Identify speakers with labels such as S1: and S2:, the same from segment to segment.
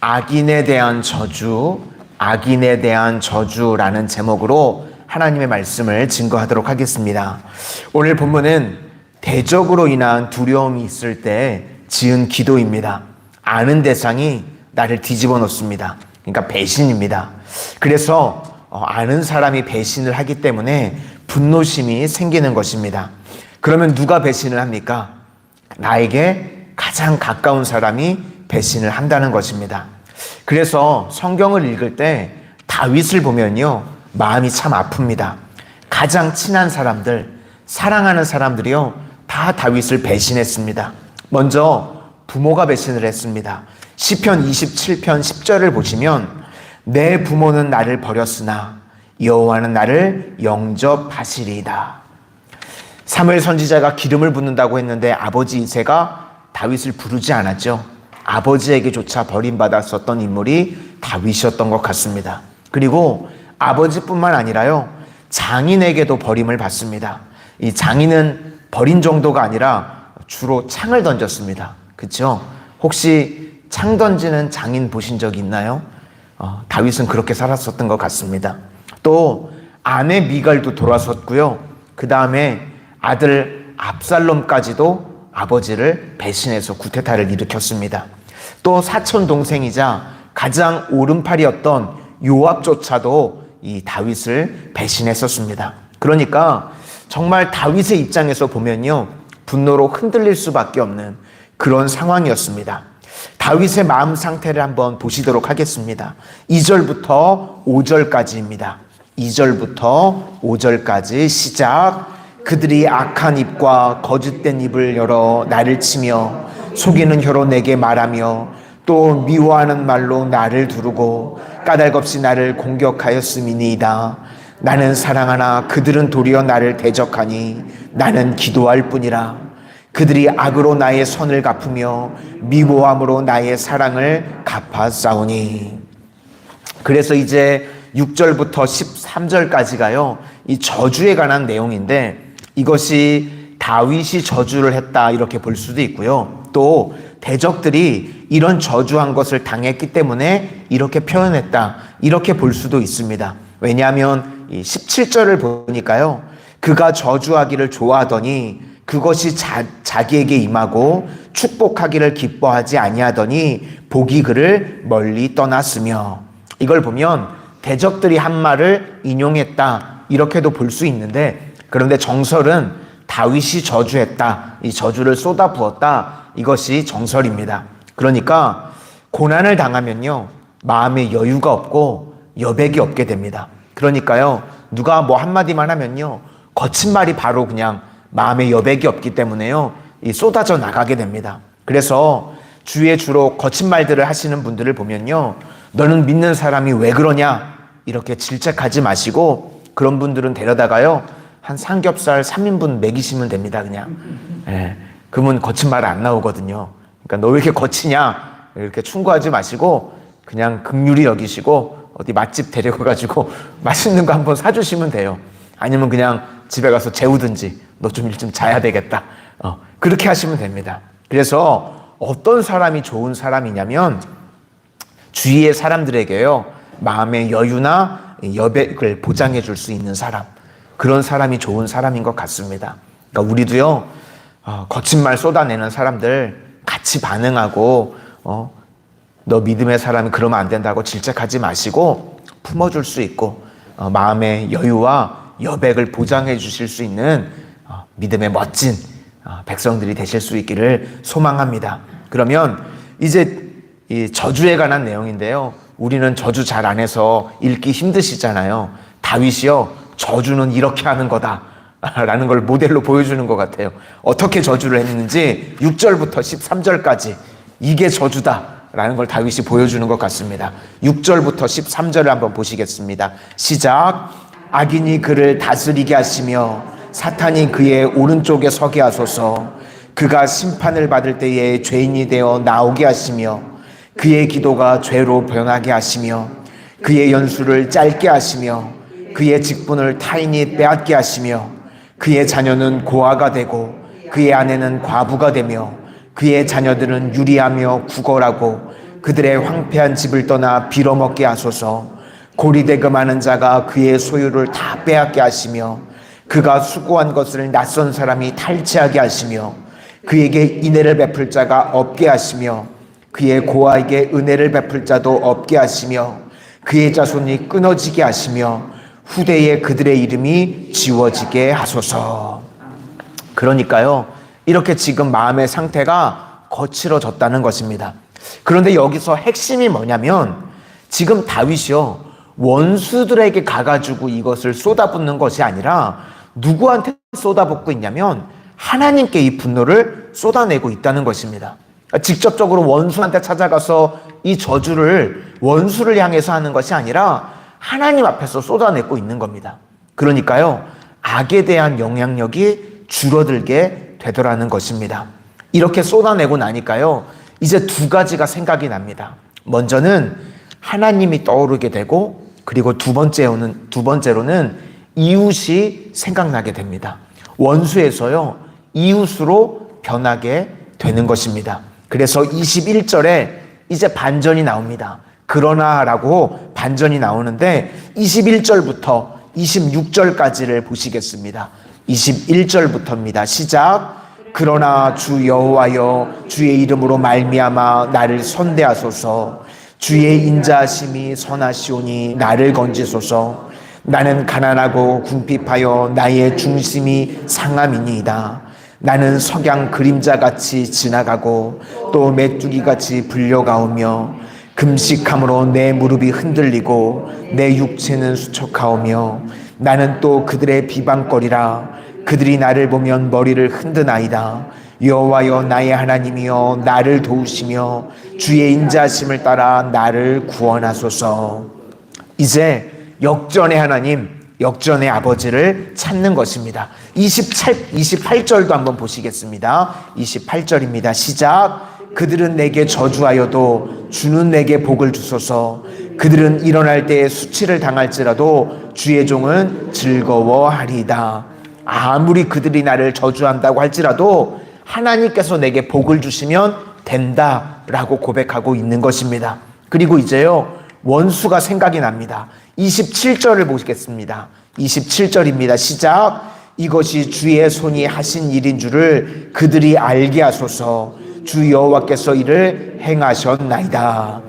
S1: 악인에 대한 저주, 악인에 대한 저주라는 제목으로 하나님의 말씀을 증거하도록 하겠습니다. 오늘 본문은 대적으로 인한 두려움이 있을 때 지은 기도입니다. 아는 대상이 나를 뒤집어 놓습니다. 그러니까 배신입니다. 그래서 아는 사람이 배신을 하기 때문에 분노심이 생기는 것입니다. 그러면 누가 배신을 합니까? 나에게 가장 가까운 사람이 배신을 한다는 것입니다. 그래서 성경을 읽을 때 다윗을 보면요, 마음이 참 아픕니다. 가장 친한 사람들, 사랑하는 사람들이요, 다 다윗을 배신했습니다. 먼저 부모가 배신을 했습니다. 시편 27편 10절을 보시면 내 부모는 나를 버렸으나 여호와는 나를 영접하시리이다. 사무엘 선지자가 기름을 붓는다고 했는데 아버지 이새가 다윗을 부르지 않았죠. 아버지에게조차 버림받았었던 인물이 다윗이었던 것 같습니다. 그리고 아버지뿐만 아니라요, 장인에게도 버림을 받습니다. 이 장인은 버린 정도가 아니라 주로 창을 던졌습니다. 그렇죠? 혹시 창 던지는 장인 보신 적이 있나요? 다윗은 그렇게 살았었던 것 같습니다. 또 아내 미갈도 돌아섰고요. 그 다음에 아들 압살롬까지도 아버지를 배신해서 구테타를 일으켰습니다. 또 사촌 동생이자 가장 오른팔이었던 요압조차도 이 다윗을 배신했었습니다. 그러니까 정말 다윗의 입장에서 보면요, 분노로 흔들릴 수밖에 없는 그런 상황이었습니다. 다윗의 마음 상태를 한번 보시도록 하겠습니다. 2절부터 5절까지입니다. 2절부터 5절까지 시작. 그들이 악한 입과 거짓된 입을 열어 나를 치며 속이는 혀로 내게 말하며 또 미워하는 말로 나를 두르고 까닭없이 나를 공격하였음이니이다. 나는 사랑하나 그들은 도리어 나를 대적하니 나는 기도할 뿐이라. 그들이 악으로 나의 선을 갚으며 미워함으로 나의 사랑을 갚아싸우니. 그래서 이제 6절부터 13절까지가요, 이 저주에 관한 내용인데, 이것이 다윗이 저주를 했다 이렇게 볼 수도 있고요. 또 대적들이 이런 저주한 것을 당했기 때문에 이렇게 표현했다 이렇게 볼 수도 있습니다. 왜냐하면 이 17절을 보니까요, 그가 저주하기를 좋아하더니 그것이 자기에게 임하고 축복하기를 기뻐하지 아니하더니 복이 그를 멀리 떠났으며, 이걸 보면 대적들이 한 말을 인용했다 이렇게도 볼 수 있는데, 그런데 정설은 다윗이 저주했다, 이 저주를 쏟아부었다, 이것이 정설입니다. 그러니까 고난을 당하면요, 마음에 여유가 없고 여백이 없게 됩니다. 그러니까요, 누가 뭐 한마디만 하면요, 거친 말이 바로 그냥 마음에 여백이 없기 때문에요, 이 쏟아져 나가게 됩니다. 그래서 주위에 주로 거친 말들을 하시는 분들을 보면요, 너는 믿는 사람이 왜 그러냐 이렇게 질책하지 마시고, 그런 분들은 데려다가요, 한 삼겹살 3인분 먹이시면 됩니다. 그냥. 예, 그러면 거친 말 안 나오거든요. 그러니까 너 왜 이렇게 거치냐 이렇게 충고하지 마시고 그냥 긍휼히 여기시고 어디 맛집 데려가가지고 맛있는 거 한번 사주시면 돼요. 아니면 그냥 집에 가서 재우든지, 너 좀 일 좀 자야 되겠다, 그렇게 하시면 됩니다. 그래서 어떤 사람이 좋은 사람이냐면 주위의 사람들에게요, 마음의 여유나 여백을 보장해 줄 수 있는 사람, 그런 사람이 좋은 사람인 것 같습니다. 그러니까 우리도요, 거친 말 쏟아내는 사람들 같이 반응하고, 너 믿음의 사람이 그러면 안 된다고 질책하지 마시고 품어줄 수 있고, 마음의 여유와 여백을 보장해 주실 수 있는 믿음의 멋진 백성들이 되실 수 있기를 소망합니다. 그러면 이제 이 저주에 관한 내용인데요, 우리는 저주 잘 안 해서 읽기 힘드시잖아요. 다윗이요, 저주는 이렇게 하는 거다 라는 걸 모델로 보여주는 것 같아요. 어떻게 저주를 했는지 6절부터 13절까지 이게 저주다 라는 걸 다윗이 보여주는 것 같습니다. 6절부터 13절을 한번 보시겠습니다. 시작. 악인이 그를 다스리게 하시며 사탄이 그의 오른쪽에 서게 하소서. 그가 심판을 받을 때에 죄인이 되어 나오게 하시며 그의 기도가 죄로 변하게 하시며 그의 연수를 짧게 하시며 그의 직분을 타인이 빼앗게 하시며 그의 자녀는 고아가 되고 그의 아내는 과부가 되며 그의 자녀들은 유리하며 구걸하고 그들의 황폐한 집을 떠나 빌어먹게 하소서. 고리대금하는 자가 그의 소유를 다 빼앗게 하시며 그가 수고한 것을 낯선 사람이 탈취하게 하시며 그에게 인애를 베풀 자가 없게 하시며 그의 고아에게 은혜를 베풀 자도 없게 하시며 그의 자손이 끊어지게 하시며 후대에 그들의 이름이 지워지게 하소서. 그러니까요, 이렇게 지금 마음의 상태가 거칠어졌다는 것입니다. 그런데 여기서 핵심이 뭐냐면 지금 다윗이요, 원수들에게 가가지고 이것을 쏟아붓는 것이 아니라 누구한테 쏟아붓고 있냐면 하나님께 이 분노를 쏟아내고 있다는 것입니다. 직접적으로 원수한테 찾아가서 이 저주를 원수를 향해서 하는 것이 아니라 하나님 앞에서 쏟아내고 있는 겁니다. 그러니까요, 악에 대한 영향력이 줄어들게 되더라는 것입니다. 이렇게 쏟아내고 나니까요, 이제 두 가지가 생각이 납니다. 먼저는 하나님이 떠오르게 되고, 그리고 두 번째로는 이웃이 생각나게 됩니다. 원수에서요, 이웃으로 변하게 되는 것입니다. 그래서 21절에 이제 반전이 나옵니다. 그러나 라고 반전이 나오는데 21절부터 26절까지를 보시겠습니다. 21절부터입니다. 시작. 그러나 주 여호와여, 주의 이름으로 말미암아 나를 선대하소서. 주의 인자하심이 선하시오니 나를 건지소서. 나는 가난하고 궁핍하여 나의 중심이 상함이니이다. 나는 석양 그림자같이 지나가고 또 메뚜기같이 불려가오며 금식함으로 내 무릎이 흔들리고 내 육체는 수척하오며 나는 또 그들의 비방거리라. 그들이 나를 보면 머리를 흔드나이다. 여호와여 나의 하나님이여 나를 도우시며 주의 인자하심을 따라 나를 구원하소서. 이제 역전의 하나님, 역전의 아버지를 찾는 것입니다. 28절도 한번 보시겠습니다. 28절입니다. 시작. 그들은 내게 저주하여도 주는 내게 복을 주소서. 그들은 일어날 때에 수치를 당할지라도 주의 종은 즐거워하리이다. 아무리 그들이 나를 저주한다고 할지라도 하나님께서 내게 복을 주시면 된다라고 고백하고 있는 것입니다. 그리고 이제요, 원수가 생각이 납니다. 27절을 보시겠습니다. 27절입니다. 시작. 이것이 주의 손이 하신 일인 줄을 그들이 알게 하소서. 주 여호와께서 이를 행하셨나이다.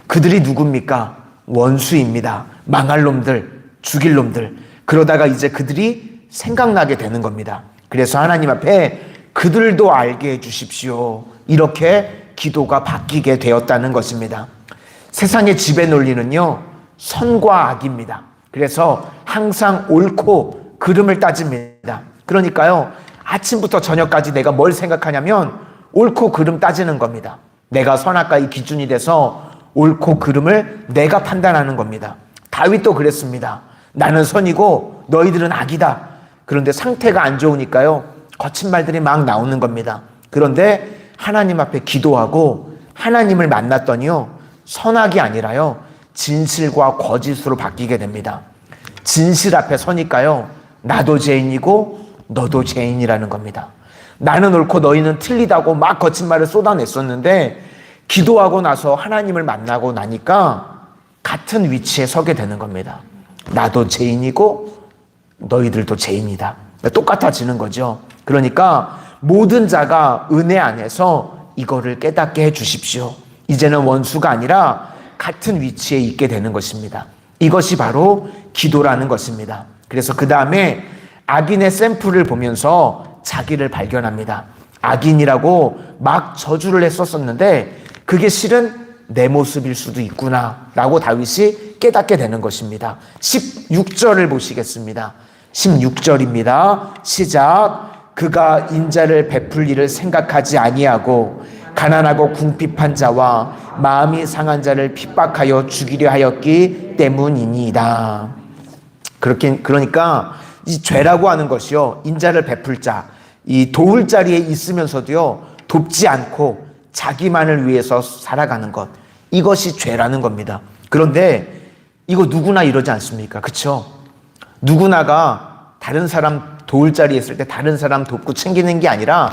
S1: 그들이 누굽니까? 원수입니다. 망할 놈들, 죽일 놈들. 그러다가 이제 그들이 생각나게 되는 겁니다. 그래서 하나님 앞에 그들도 알게 해주십시오. 이렇게 기도가 바뀌게 되었다는 것입니다. 세상의 지배 논리는요, 선과 악입니다. 그래서 항상 옳고 그름을 따집니다. 그러니까요, 아침부터 저녁까지 내가 뭘 생각하냐면 옳고 그름 따지는 겁니다. 내가 선악과의 기준이 돼서 옳고 그름을 내가 판단하는 겁니다. 다윗도 그랬습니다. 나는 선이고 너희들은 악이다. 그런데 상태가 안 좋으니까요, 거친 말들이 막 나오는 겁니다. 그런데 하나님 앞에 기도하고 하나님을 만났더니요, 선악이 아니라요, 진실과 거짓으로 바뀌게 됩니다. 진실 앞에 서니까요, 나도 죄인이고 너도 죄인이라는 겁니다. 나는 옳고 너희는 틀리다고 막 거친 말을 쏟아냈었는데 기도하고 나서 하나님을 만나고 나니까 같은 위치에 서게 되는 겁니다. 나도 죄인이고 너희들도 죄인이다. 똑같아지는 거죠. 그러니까 모든 자가 은혜 안에서 이거를 깨닫게 해 주십시오. 이제는 원수가 아니라 같은 위치에 있게 되는 것입니다. 이것이 바로 기도라는 것입니다. 그래서 그 다음에 악인의 샘플을 보면서 자기를 발견합니다. 악인이라고 막 저주를 했었는데 그게 실은 내 모습일 수도 있구나 라고 다윗이 깨닫게 되는 것입니다. 16절을 보시겠습니다. 16절입니다. 시작. 그가 인자를 베풀 일을 생각하지 아니하고 가난하고 궁핍한 자와 마음이 상한 자를 핍박하여 죽이려 하였기 때문이니이다. 그러니까 이 죄라고 하는 것이요, 인자를 베풀 자, 이 도울 자리에 있으면서도요, 돕지 않고 자기만을 위해서 살아가는 것, 이것이 죄라는 겁니다. 그런데 이거 누구나 이러지 않습니까? 그렇죠? 누구나가 다른 사람 도울 자리에 있을 때 다른 사람 돕고 챙기는 게 아니라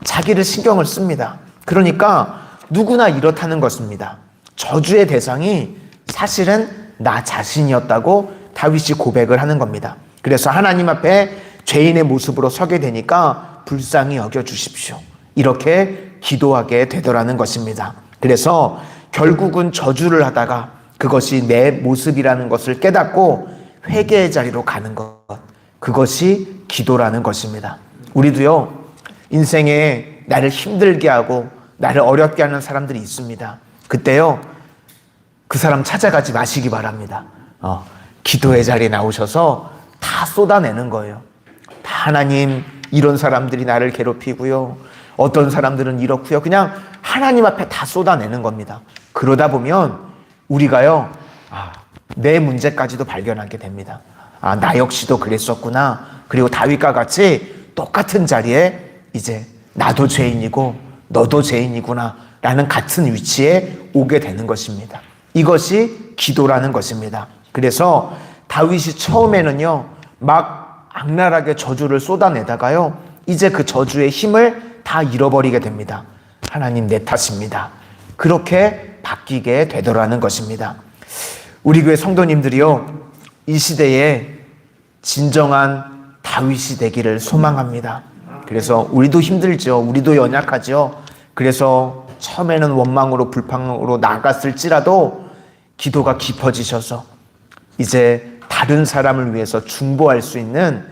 S1: 자기를 신경을 씁니다. 그러니까 누구나 이렇다는 것입니다. 저주의 대상이 사실은 나 자신이었다고 다윗이 고백을 하는 겁니다. 그래서 하나님 앞에 죄인의 모습으로 서게 되니까 불쌍히 여겨주십시오, 이렇게 기도하게 되더라는 것입니다. 그래서 결국은 저주를 하다가 그것이 내 모습이라는 것을 깨닫고 회개의 자리로 가는 것, 그것이 기도라는 것입니다. 우리도요, 인생에 나를 힘들게 하고 나를 어렵게 하는 사람들이 있습니다. 그때요, 그 사람 찾아가지 마시기 바랍니다. 기도의 자리에 나오셔서 다 쏟아내는 거예요. 다 하나님, 이런 사람들이 나를 괴롭히고요, 어떤 사람들은 이렇고요, 그냥 하나님 앞에 다 쏟아내는 겁니다. 그러다 보면 우리가요, 내 문제까지도 발견하게 됩니다. 나 역시도 그랬었구나. 그리고 다윗과 같이 똑같은 자리에 이제 나도 죄인이고 너도 죄인이구나 라는 같은 위치에 오게 되는 것입니다. 이것이 기도라는 것입니다. 그래서 다윗이 처음에는요, 막 악랄하게 저주를 쏟아내다가요, 이제 그 저주의 힘을 다 잃어버리게 됩니다. 하나님, 내 탓입니다. 그렇게 바뀌게 되더라는 것입니다. 우리 교회 성도님들이요, 이 시대에 진정한 다윗이 되기를 소망합니다. 그래서 우리도 힘들죠. 우리도 연약하죠. 그래서 처음에는 원망으로 불평으로 나갔을지라도 기도가 깊어지셔서 이제 다른 사람을 위해서 중보할 수 있는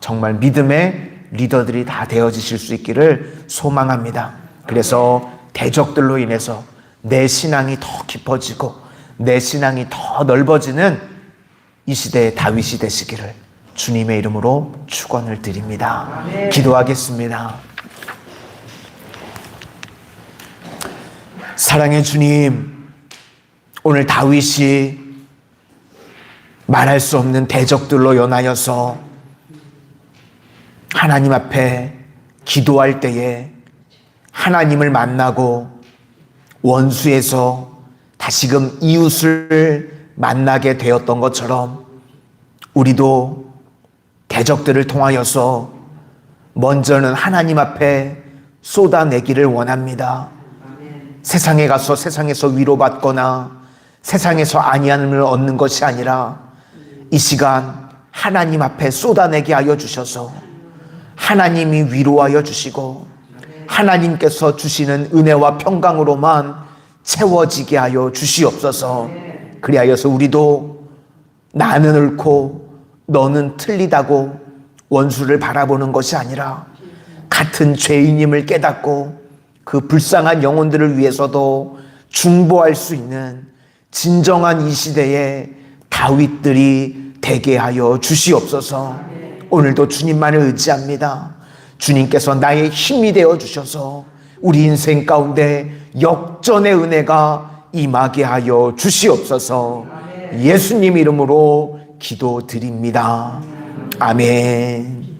S1: 정말 믿음의 리더들이 다 되어지실 수 있기를 소망합니다. 그래서 대적들로 인해서 내 신앙이 더 깊어지고 내 신앙이 더 넓어지는 이 시대의 다윗이 되시기를 주님의 이름으로 축원을 드립니다. 기도하겠습니다. 사랑의 주님, 오늘 다윗이 말할 수 없는 대적들로 연하여서 하나님 앞에 기도할 때에 하나님을 만나고 원수에서 다시금 이웃을 만나게 되었던 것처럼 우리도 대적들을 통하여서 먼저는 하나님 앞에 쏟아내기를 원합니다. 세상에 가서 세상에서 위로받거나 세상에서 안위함을 얻는 것이 아니라 이 시간 하나님 앞에 쏟아내게 하여 주셔서 하나님이 위로하여 주시고 하나님께서 주시는 은혜와 평강으로만 채워지게 하여 주시옵소서. 그리하여서 우리도 나는 옳고 너는 틀리다고 원수를 바라보는 것이 아니라 같은 죄인임을 깨닫고 그 불쌍한 영혼들을 위해서도 중보할 수 있는 진정한 이 시대의 다윗들이 되게 하여 주시옵소서. 오늘도 주님만을 의지합니다. 주님께서 나의 힘이 되어 주셔서 우리 인생 가운데 역전의 은혜가 임하게 하여 주시옵소서. 예수님 이름으로 기도드립니다. 아멘.